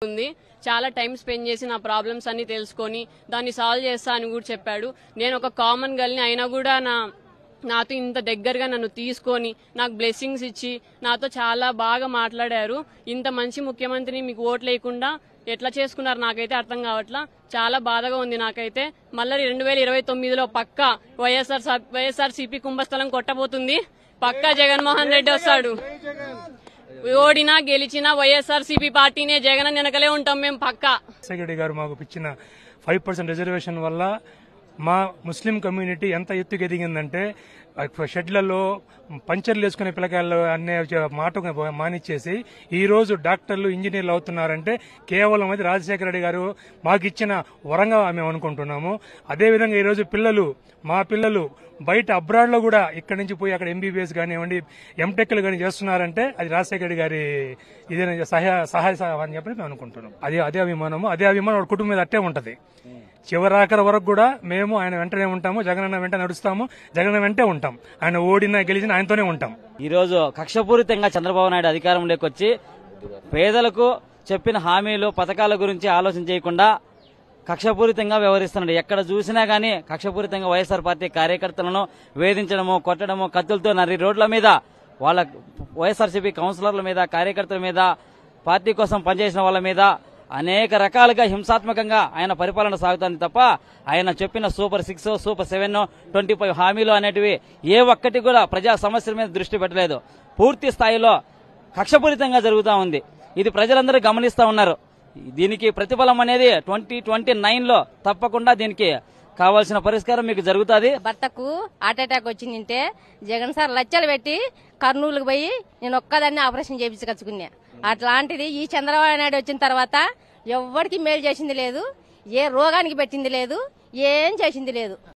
ఉంది. చాలా time spend చేసి నా ప్రాబ్లమ్స్ అన్ని తెలుసుకొని దాన్ని సాల్వ్ చేస్తా అని కూడా చెప్పాడు. నేను ఒక కామన్ గర్ల్ని అయినా కూడా నాతో ఇంత దగ్గరగా నన్ను తీసుకొని నాకు బ్లెస్సింగ్స్ ఇచ్చి నాతో చాలా బాగా మాట్లాడారు. ఇంత మంచి ముఖ్యమంత్రిని మీకు ఓట్ లేకుండా ఎట్లా చేసుకున్నారు నాకైతే అర్థం కావట్లా. చాలా బాధగా ఉంది నాకైతే. మళ్ళీ 2029లో పక్కా వైఎస్ఆర్సీపీ కుంభస్థలం కొట్టబోతుంది. పక్కా జగన్మోహన్ రెడ్డి వస్తాడు. ఓడినా గెలిచినా వైఎస్ఆర్సీపీ పార్టీనే, జగన్ వెనకలే ఉంటాం మేము పక్కా. రెడ్డి గారు మాకు ఇచ్చిన 5% రిజర్వేషన్ వల్ల మా ముస్లిం కమ్యూనిటీ ఎంత ఎత్తుకు ఎదిగిందంటే షెడ్లలో పంచర్లు వేసుకునే పిల్లకాయలు అనే మాట మానిచ్చేసి ఈ రోజు డాక్టర్లు ఇంజనీర్లు అవుతున్నారంటే కేవలం అది రాజశేఖర రెడ్డి గారు మాకు ఇచ్చిన వరంగా మేము అనుకుంటున్నాము. అదేవిధంగా ఈరోజు మా పిల్లలు బయట అబ్రాడ్ లో కూడా ఇక్కడి నుంచి పోయి అక్కడ ఎంబీబీఎస్ కానివ్వండి ఎంటెక్లు కానీ చేస్తున్నారంటే అది రాజశేఖర రెడ్డి గారి ఇదేనా సహాయ అని చెప్పి మేము అనుకుంటున్నాం. అదే అభిమానం కుటుంబం మీద అట్టే ఉంటది. చివరాఖరి వరకు కూడా మేము ఆయన వెంటనే ఉంటాము, జగనన్న వెంట నడుస్తాము, జగన్ వెంటే ఉంటాం. ఆయన ఓడినా గెలిచినా ఆయనతోనే ఉంటాం. ఈ రోజు కక్షపూరితంగా చంద్రబాబు నాయుడు అధికారంలోకి వచ్చి పేదలకు చెప్పిన హామీలు పథకాల గురించి ఆలోచన చేయకుండా కక్షపూరితంగా వ్యవహరిస్తున్నాడు. ఎక్కడ చూసినా గానీ కక్షపూరితంగా వైఎస్ఆర్ పార్టీ కార్యకర్తలను వేధించడము, కొట్టడము, కత్తులతో నరి రోడ్ల మీద వాళ్ళ వైఎస్ఆర్సీపీ కౌన్సిలర్ల మీద, కార్యకర్తల మీద, పార్టీ కోసం పనిచేసిన వాళ్ళ మీద అనేక రకాలుగా హింసాత్మకంగా ఆయన పరిపాలన సాగుతుంది తప్ప ఆయన చెప్పిన సూపర్ 6, సూపర్ 7, 25 హామీలు అనేటివి ఏ ఒక్కటి కూడా ప్రజా సమస్యల మీద దృష్టి పెట్టలేదు. పూర్తి స్థాయిలో కక్షపూరితంగా జరుగుతూ ఉంది. ఇది ప్రజలందరూ గమనిస్తా ఉన్నారు. దీనికి ప్రతిఫలం అనేది 2029లో తప్పకుండా దీనికి కావాల్సిన పరిష్కారం మీకు జరుగుతుంది. భర్తకు హార్ట్ అటాక్ వచ్చిందంటే జగన్ సార్ లచ్చలు పెట్టి కర్నూలుకు పోయి నేను ఒక్కదాన్ని ఆపరేషన్ చేయించగలుచుకున్నా. అట్లాంటిది ఈ చంద్రబాబు నాయుడు వచ్చిన తర్వాత ఎవ్వడికి మేలు చేసింది లేదు, ఏ రోగానికి పెట్టింది లేదు, ఏం చేసింది లేదు.